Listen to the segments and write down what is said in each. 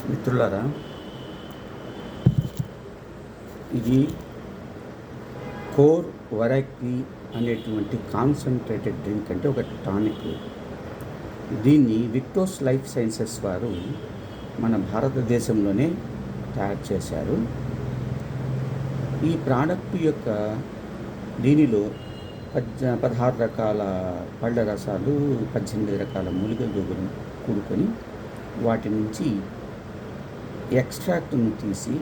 మిత్రులారా, ఇది కోర్ వరాక్కి అనేటువంటి కాన్సన్ట్రేటెడ్ డ్రింక్ అంటే ఒక టానిక్. దీన్ని విక్టోస్ లైఫ్ సైన్సెస్ వారు మన భారతదేశంలోనే తయారు చేశారు. ఈ ప్రోడక్ట్ యొక్క దీనిలో 16 రకాల పళ్ళ రసాలు, 18 రకాల మూలికలతో కూడుకొని వాటి నుంచి ఎక్స్ట్రాక్ట్ను తీసి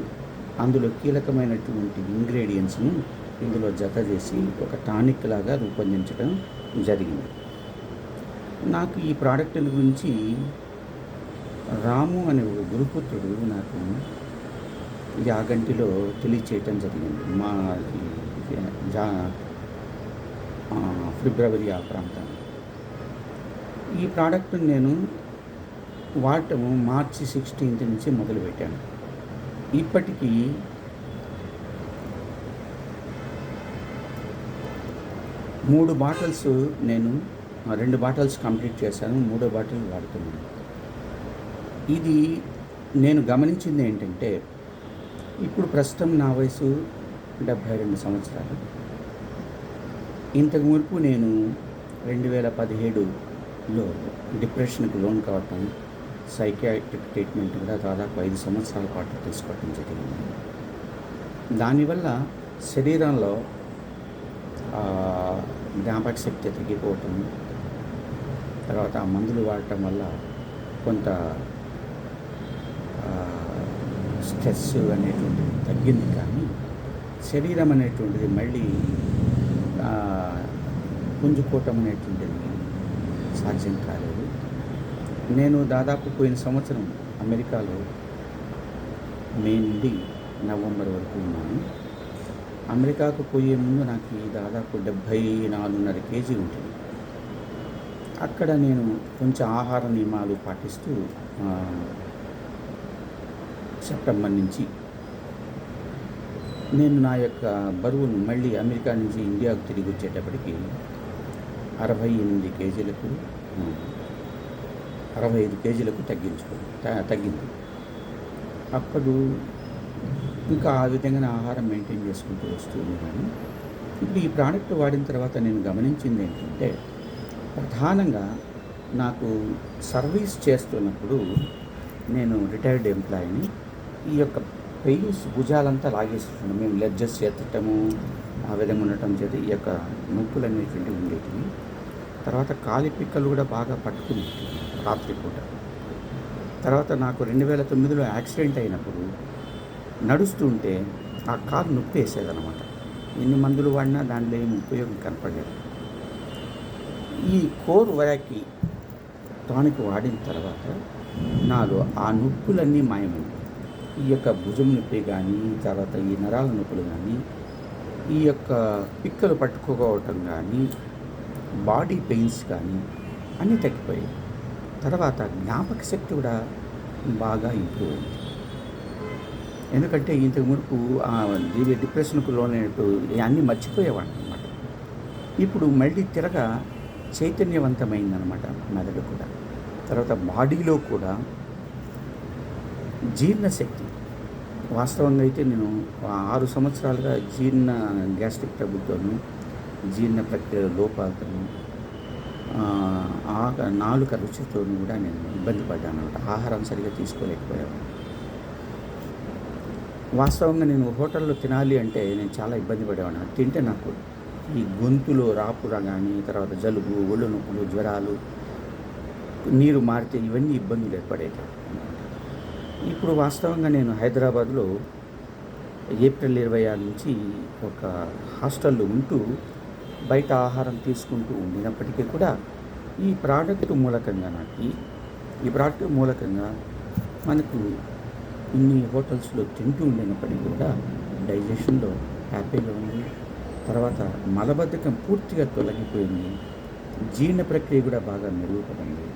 అందులో కీలకమైనటువంటి ఇంగ్రీడియంట్స్ను ఇందులో జత చేసి ఒక టానిక్ లాగా రూపొందించడం జరిగింది. నాకు ఈ ప్రోడక్ట్ గురించి రాము అనే ఒక గురుపుత్రుడు నాకు యాగంటిలో తెలియచేయటం జరిగింది. మా ఫిబ్రవరి ఆ ప్రాంతాన్ని. ఈ ప్రోడక్ట్ని నేను వాడటము మార్చి 16 నుంచి మొదలుపెట్టాను. ఇప్పటికీ మూడు బాటిల్స్ నేను 2 బాటిల్స్ కంప్లీట్ చేశాను. 3వ బాటిల్ వాడుతున్నాను. ఇది నేను గమనించింది ఏంటంటే, ఇప్పుడు ప్రస్తుతం నా వయసు 72 సంవత్సరాలు. ఇంతకు మునుపు నేను 2017లో డిప్రెషన్కి లోన్ కావటం, సైకియాట్రిక్ ట్రీట్మెంట్ కూడా దాదాపు 5 సంవత్సరాల పాటు తీసుకోవటం జరిగింది. దానివల్ల శరీరంలో జ్ఞాపక శక్తి తగ్గిపోవటం, తర్వాత ఆ మందులు వాడటం వల్ల కొంత స్ట్రెస్ అనేటువంటిది తగ్గింది. కానీ శరీరం అనేటువంటిది మళ్ళీ పుంజుకోవటం అనేటువంటిది సాధ్యం కాలేదు. నేను దాదాపు పోయిన సంవత్సరం అమెరికాలో మే నుండి నవంబర్ వరకు ఉన్నాను. అమెరికాకు పోయే ముందు నాకు దాదాపు 74.5 కేజీ ఉంటుంది. అక్కడ నేను కొంచెం ఆహార నియమాలు పాటిస్తూ సెప్టెంబర్ నుంచి నేను నా యొక్క బరువును మళ్ళీ అమెరికా నుంచి ఇండియాకు తిరిగి వచ్చేటప్పటికి 65 కేజీలకు తగ్గింది. అప్పుడు ఇంకా ఆ విధంగా ఆహారం మెయింటైన్ చేసుకుంటూ వస్తుంది. కానీ ఇప్పుడు ఈ ప్రోడక్ట్ వాడిన తర్వాత నేను గమనించింది ఏంటంటే, ప్రధానంగా నాకు సర్వీస్ చేస్తున్నప్పుడు, నేను రిటైర్డ్ ఎంప్లాయీని, ఈ యొక్క పెయిన్స్ భుజాలంతా లాగేస్తున్నాను. మేము లెడ్జెస్ ఎత్తటము ఆ విధంగా ఉండటం చేత ఈ యొక్క నొప్పులు అనేటువంటివి ఉండేటివి. తర్వాత కాలి పిక్కలు కూడా బాగా పట్టుకుని రాత్రిపూట. తర్వాత నాకు 2009లో యాక్సిడెంట్ అయినప్పుడు నడుస్తుంటే ఆ కాలు నొప్పి వేసేదనమాట. ఎన్ని మందులు వాడినా దానిలో ఏమి ఉపయోగం కనపడలేదు. ఈ కోర్ వరాక్కి టానిక్ వాడిన తర్వాత నాలో ఆ నొప్పులన్నీ మాయమైంది. ఈ యొక్క భుజం నొప్పి కానీ, తర్వాత ఈ నరాల నొప్పులు కానీ, ఈ యొక్క పిక్కలు పట్టుకోవటం కానీ, బాడీ పెయిన్స్ కానీ అన్నీ తగ్గిపోయాయి. తర్వాత జ్ఞాపక శక్తి కూడా బాగా ఇంప్రూవ్ అయింది. ఎందుకంటే ఇంతకు మునుపు డిప్రెషన్కు లోనైనట్టు అన్నీ మర్చిపోయేవాడిని అనమాట. ఇప్పుడు మళ్ళీ తిరగా చైతన్యవంతమైందనమాట మెదడు కూడా. తర్వాత బాడీలో కూడా జీర్ణశక్తి, వాస్తవంగా అయితే నేను 6 సంవత్సరాలుగా గ్యాస్ట్రిక్ ట్రబుల్తోనూ, జీర్ణ ప్రక్రియ లోపాలతోనూ, నాలుక రుచితోనూ కూడా నేను ఇబ్బంది పడ్డాను అనమాట. ఆహారం సరిగా తీసుకోలేకపోయాను. వాస్తవంగా నేను హోటల్లో తినాలి అంటే నేను చాలా ఇబ్బంది పడేవాడిని. అది తింటే నాకు ఈ గొంతులో రాపుర కానీ, తర్వాత జలుబు, ఒళ్ళు నొప్పులు, జ్వరాలు, నీరు మారితే ఇవన్నీ ఇబ్బందులు ఏర్పడేవి. ఇప్పుడు వాస్తవంగా నేను హైదరాబాద్లో ఏప్రిల్ 26 నుంచి ఒక హాస్టల్లో ఉంటూ బయట ఆహారం తీసుకుంటూ ఉండినప్పటికీ కూడా ఈ ప్రోడక్ట్ మూలకంగా మనకు ఇన్ని హోటల్స్లో తింటూ ఉండినప్పటికీ కూడా డైజెషన్లో హ్యాపీగా ఉంది. తర్వాత మలబద్ధకం పూర్తిగా తొలగిపోయింది. జీర్ణ ప్రక్రియ కూడా బాగా మెరుగుపడింది.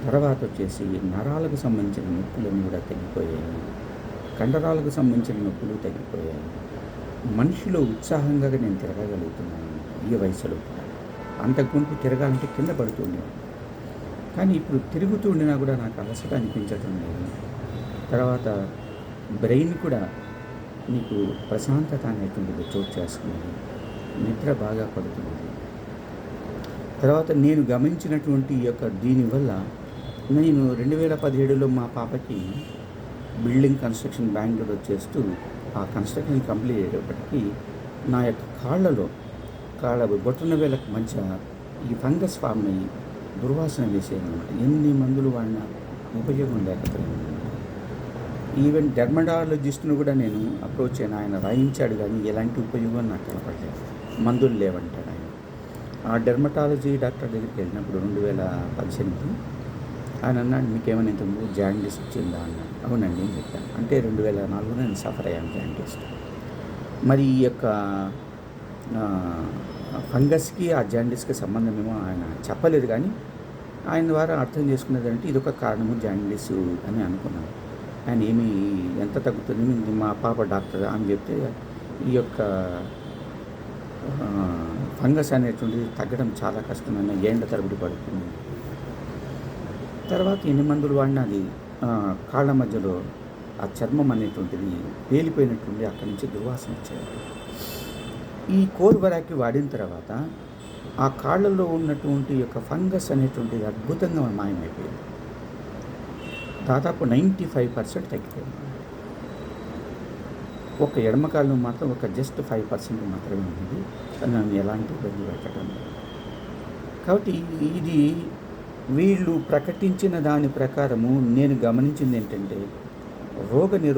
తర్వాత వచ్చేసి నరాలకు సంబంధించిన నొప్పులన్నీ కూడా తగ్గిపోయాయి. కండరాలకు సంబంధించిన నొప్పులు తగ్గిపోయాయి. మనిషిలో ఉత్సాహంగా నేను తిరగగలుగుతున్నాను ఈ వయసులో కూడా. అంతకుముందు తిరగాలంటే కింద పడుతుండేది. కానీ ఇప్పుడు తిరుగుతూ ఉండినా కూడా నాకు అలసట అనిపించడం లేదు. తర్వాత బ్రెయిన్ కూడా నీకు ప్రశాంతత అనేటువంటిది చోటు చేసుకున్నది. నిద్ర బాగా పడుతున్నది. తర్వాత నేను గమనించినటువంటి ఈ యొక్క దీనివల్ల నేను 2017లో మా పాపకి బిల్డింగ్ కన్స్ట్రక్షన్ బెంగుళూరులో చేస్తూ ఆ కన్స్ట్రక్షన్ కంప్లీట్ అయ్యేటప్పటికి నా యొక్క కాళ్ళ బొటన వేళ్ళకు మధ్య ఈ ఫంగస్ ఫామ్ అయ్యి దుర్వాసన వేసేదనమాట. ఎన్ని మందులు వాడినా ఉపయోగం లేకపోయింది. ఈవెన్ డెర్మటాలజిస్ట్ను కూడా నేను అప్రోచ్ అయిన ఆయన రాయించాడు, కానీ ఎలాంటి ఉపయోగం నాకు కనపడలేదు. మందులు లేవంటాడు ఆయన. ఆ డెర్మటాలజీ డాక్టర్ దగ్గరికి వెళ్ళినప్పుడు 2018 ఆయన అన్నాడు, మీకేమైనా ఇంతకుముందు జాండీస్ వచ్చిందా అన్నాడు. అవునండి అని చెప్పాను. అంటే 2004లో నేను సఫర్ అయ్యాను జాండీస్. మరి ఈ యొక్క ఫంగస్కి ఆ జాండీస్కి సంబంధమేమో ఆయన చెప్పలేదు, కానీ ఆయన ద్వారా అర్థం చేసుకున్నది అంటే ఇదొక కారణము జాండీస్ అని అనుకున్నాను. ఆయన ఎంత తగ్గుతుంది మా పాప డాక్టర్ అని చెప్తే ఈ యొక్క ఫంగస్ అనేటువంటిది తగ్గడం చాలా కష్టమైన ఏండ్ల తరబడి పడుతుంది. తర్వాత ఎన్ని మందులు వాడినా అది కాళ్ళ మధ్యలో ఆ చర్మం అనేటువంటిది పేలిపోయినట్టుండి అక్కడి నుంచి దుర్వాసన వచ్చేది. ఈ కోర్వరాకి వాడిన తర్వాత ఆ కాళ్ళలో ఉన్నటువంటి యొక్క ఫంగస్ అనేటువంటిది అద్భుతంగా మాయమైపోయింది. దాదాపు 95% తగ్గిపోయింది. ఒక ఎడమ కాళ్ళు మాత్రం ఒక జస్ట్ 5% మాత్రమే ఉంది. నన్ను ఎలాంటి ఇబ్బంది పెట్టడం. కాబట్టి ఇది వీళ్ళు ప్రకటించిన దాని ప్రకారము నేను గమనించింది ఏంటంటే రోగ